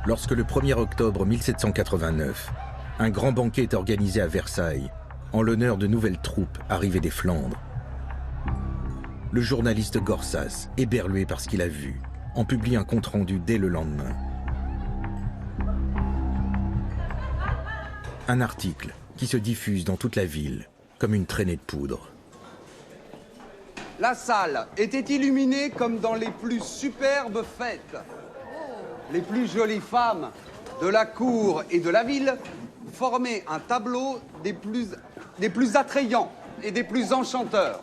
Lorsque le 1er octobre 1789, un grand banquet est organisé à Versailles en l'honneur de nouvelles troupes arrivées des Flandres. Le journaliste Gorsas, éberlué par ce qu'il a vu, en publie un compte-rendu dès le lendemain. Un article qui se diffuse dans toute la ville comme une traînée de poudre. La salle était illuminée comme dans les plus superbes fêtes. Les plus jolies femmes de la cour et de la ville formaient un tableau des plus attrayants et des plus enchanteurs.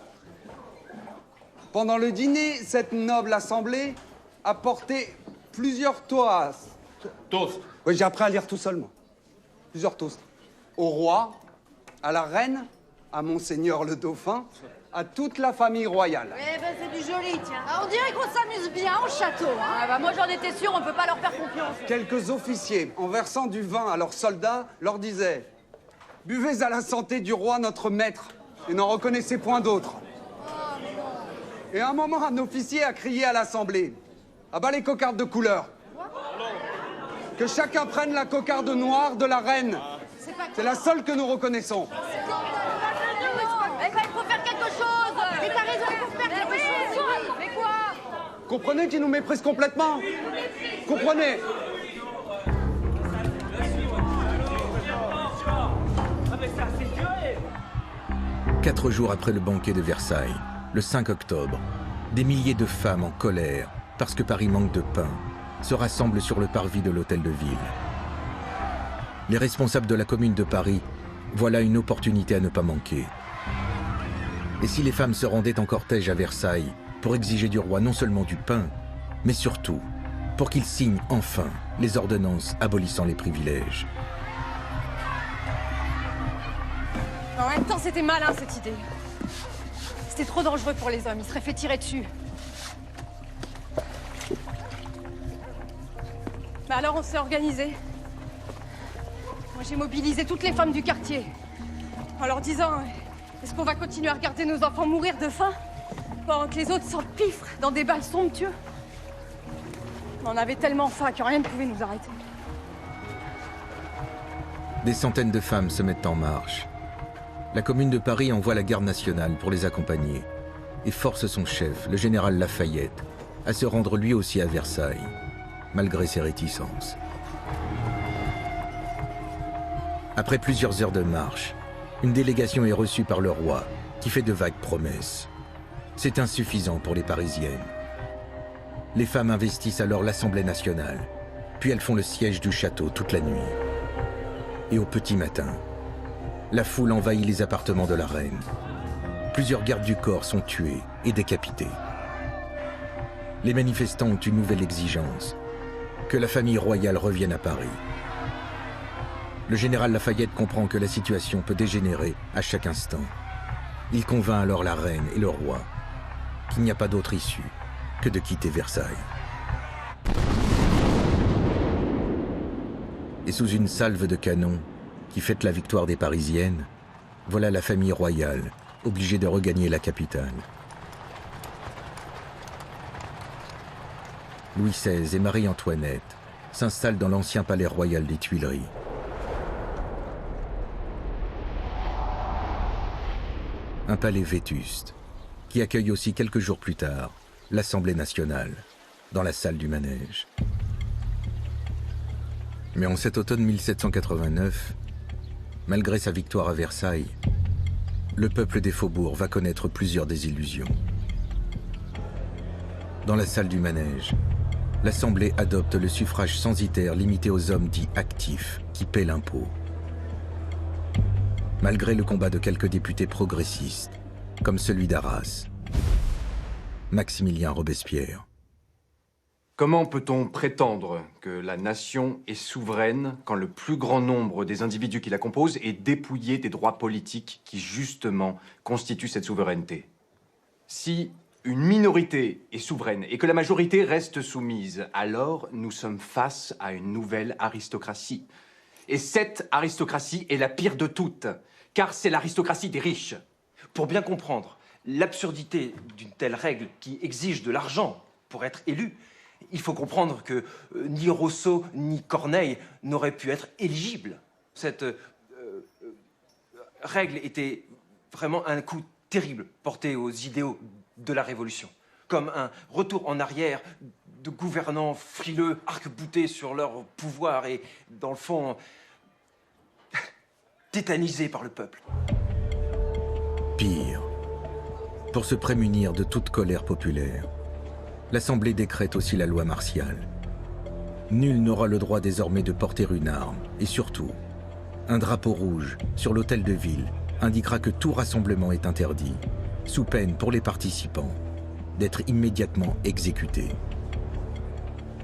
Pendant le dîner, cette noble assemblée a porté plusieurs toasts. Toast. Oui, j'ai appris à lire tout seul, moi. Plusieurs toasts. Au roi, à la reine, à Monseigneur le Dauphin, à toute la famille royale. Eh ben, c'est du joli, tiens. Ah, on dirait qu'on s'amuse bien au château, hein. Ah bah moi j'en étais sûre, on peut pas leur faire confiance. Quelques officiers, en versant du vin à leurs soldats, leur disaient « Buvez à la santé du roi notre maître, et n'en reconnaissez point d'autre. » Et à un moment, un officier a crié à l'Assemblée « À bas les cocardes de couleur !» Que chacun prenne la cocarde noire de la reine. C'est la seule que nous reconnaissons. Eh ben il faut faire quelque chose. Mais t'as raison, il faut faire quelque chose. Mais quoi? Comprenez qu'ils nous méprisent complètement. Comprenez. Quatre jours après le banquet de Versailles, le 5 octobre, des milliers de femmes en colère, parce que Paris manque de pain, se rassemblent sur le parvis de l'hôtel de ville. Les responsables de la commune de Paris voient là une opportunité à ne pas manquer. Et si les femmes se rendaient en cortège à Versailles pour exiger du roi non seulement du pain, mais surtout pour qu'il signe enfin les ordonnances abolissant les privilèges. En même temps c'était malin cette idée. C'était trop dangereux pour les hommes, ils seraient fait tirer dessus. Bah alors on s'est organisé. Moi j'ai mobilisé toutes les femmes du quartier en leur disant est-ce qu'on va continuer à regarder nos enfants mourir de faim pendant que les autres s'empiffrent dans des bals somptueux? On en avait tellement faim que rien ne pouvait nous arrêter. Des centaines de femmes se mettent en marche. La commune de Paris envoie la garde nationale pour les accompagner et force son chef, le général Lafayette, à se rendre lui aussi à Versailles, malgré ses réticences. Après plusieurs heures de marche, une délégation est reçue par le roi, qui fait de vagues promesses. C'est insuffisant pour les Parisiennes. Les femmes investissent alors l'Assemblée nationale, puis elles font le siège du château toute la nuit. Et au petit matin, la foule envahit les appartements de la reine. Plusieurs gardes du corps sont tués et décapités. Les manifestants ont une nouvelle exigence, que la famille royale revienne à Paris. Le général Lafayette comprend que la situation peut dégénérer à chaque instant. Il convainc alors la reine et le roi qu'il n'y a pas d'autre issue que de quitter Versailles. Et sous une salve de canon qui fête la victoire des Parisiennes, voilà la famille royale obligée de regagner la capitale. Louis XVI et Marie-Antoinette s'installent dans l'ancien palais royal des Tuileries. Un palais vétuste, qui accueille aussi quelques jours plus tard l'Assemblée nationale, dans la salle du manège. Mais en cet automne 1789, malgré sa victoire à Versailles, le peuple des faubourgs va connaître plusieurs désillusions. Dans la salle du manège, l'Assemblée adopte le suffrage censitaire limité aux hommes dits actifs, qui paient l'impôt. Malgré le combat de quelques députés progressistes, comme celui d'Arras, Maximilien Robespierre. Comment peut-on prétendre que la nation est souveraine quand le plus grand nombre des individus qui la composent est dépouillé des droits politiques qui, justement, constituent cette souveraineté? Si une minorité est souveraine et que la majorité reste soumise, alors nous sommes face à une nouvelle aristocratie. Et cette aristocratie est la pire de toutes, car c'est l'aristocratie des riches. Pour bien comprendre l'absurdité d'une telle règle qui exige de l'argent pour être élu, Il faut comprendre que ni Rousseau ni Corneille n'auraient pu être éligibles. Cette règle était vraiment un coup terrible porté aux idéaux de la Révolution. Comme un retour en arrière de gouvernants frileux, arc-boutés sur leur pouvoir et, dans le fond, tétanisés par le peuple. Pire, pour se prémunir de toute colère populaire, l'Assemblée décrète aussi la loi martiale. Nul n'aura le droit désormais de porter une arme, et surtout, un drapeau rouge sur l'hôtel de ville indiquera que tout rassemblement est interdit, sous peine pour les participants d'être immédiatement exécutés.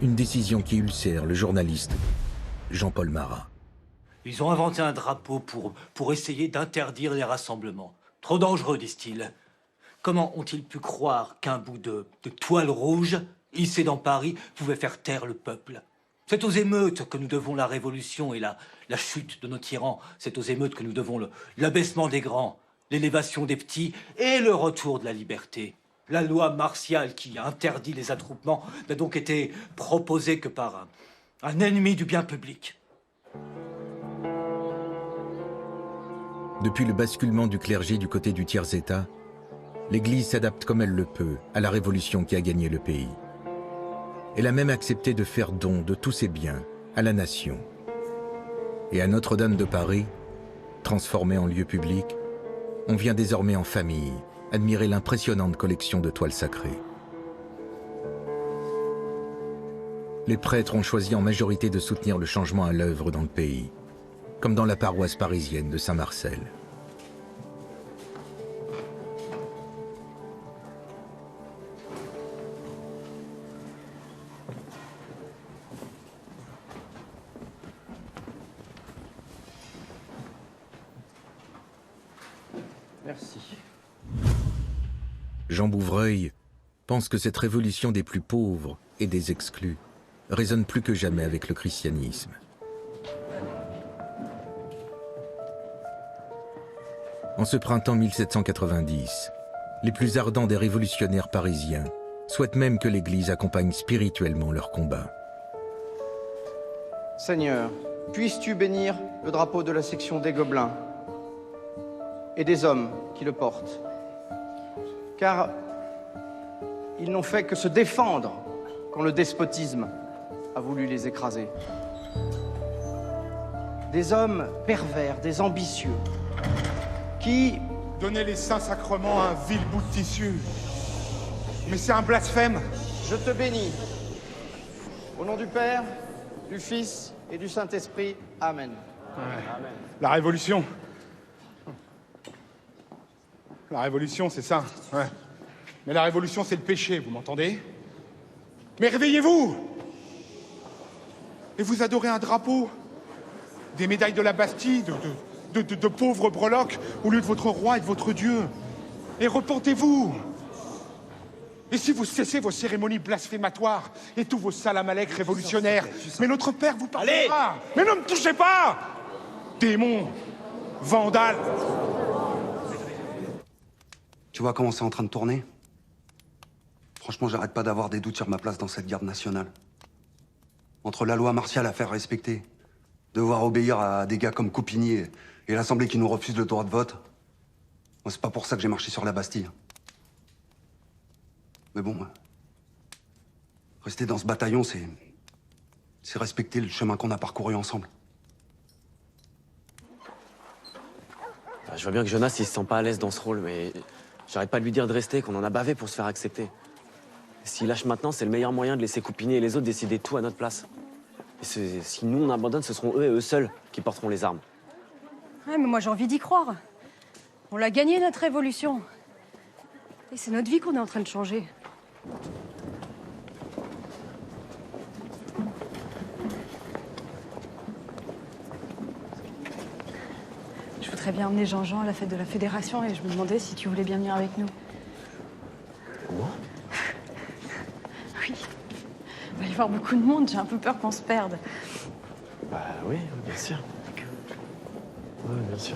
Une décision qui ulcère le journaliste Jean-Paul Marat. Ils ont inventé un drapeau pour essayer d'interdire les rassemblements. Trop dangereux, disent-ils. Comment ont-ils pu croire qu'un bout de toile rouge, hissé dans Paris, pouvait faire taire le peuple? C'est aux émeutes que nous devons la révolution et la chute de nos tyrans. C'est aux émeutes que nous devons l'abaissement des grands, l'élévation des petits et le retour de la liberté. La loi martiale qui interdit les attroupements n'a donc été proposée que par un ennemi du bien public. Depuis le basculement du clergé du côté du tiers-État, l'Église s'adapte comme elle le peut à la révolution qui a gagné le pays. Elle a même accepté de faire don de tous ses biens à la nation. Et à Notre-Dame de Paris, transformée en lieu public, on vient désormais en famille admirer l'impressionnante collection de toiles sacrées. Les prêtres ont choisi en majorité de soutenir le changement à l'œuvre dans le pays, comme dans la paroisse parisienne de Saint-Marcel. Merci. Jean Bouvreuil pense que cette révolution des plus pauvres et des exclus résonne plus que jamais avec le christianisme. En ce printemps 1790, les plus ardents des révolutionnaires parisiens souhaitent même que l'Église accompagne spirituellement leur combat. Seigneur, puisses-tu bénir le drapeau de la section des Gobelins et des hommes qui le portent, car ils n'ont fait que se défendre quand le despotisme a voulu les écraser. Des hommes pervers, des ambitieux, qui... Donner les saints sacrements à un vil bout de tissu. Mais c'est un blasphème. Je te bénis. Au nom du Père, du Fils et du Saint-Esprit. Amen. Ouais. Amen. La révolution. La révolution, c'est ça. Ouais. Mais la révolution, c'est le péché, vous m'entendez? Mais réveillez-vous! Et vous adorez un drapeau, des médailles de la Bastille, de pauvres breloques, au lieu de votre roi et de votre Dieu. Et repentez-vous! Et si vous cessez vos cérémonies blasphématoires et tous vos salamalek révolutionnaires, mais notre Père vous pardonnera. Mais ne me touchez pas! Démons, vandales. Tu vois comment c'est en train de tourner? Franchement, j'arrête pas d'avoir des doutes sur ma place dans cette garde nationale. Entre la loi martiale à faire respecter, devoir obéir à des gars comme Coupigny et l'Assemblée qui nous refuse le droit de vote, moi, c'est pas pour ça que j'ai marché sur la Bastille. Mais bon, rester dans ce bataillon, c'est respecter le chemin qu'on a parcouru ensemble. Je vois bien que Jonas, il se sent pas à l'aise dans ce rôle, mais j'arrête pas de lui dire de rester, qu'on en a bavé pour se faire accepter. S'il lâche maintenant, c'est le meilleur moyen de laisser Coupigny et les autres décider tout à notre place. Et si nous, on abandonne, ce seront eux et eux seuls qui porteront les armes. Ouais, mais moi, j'ai envie d'y croire. On l'a gagné, notre révolution. Et c'est notre vie qu'on est en train de changer. Je voudrais bien emmener Jean-Jean à la fête de la Fédération et je me demandais si tu voulais bien venir avec nous. Moi? Oui. Il va y avoir beaucoup de monde, j'ai un peu peur qu'on se perde. Bah oui, bien sûr. Oui, bien sûr.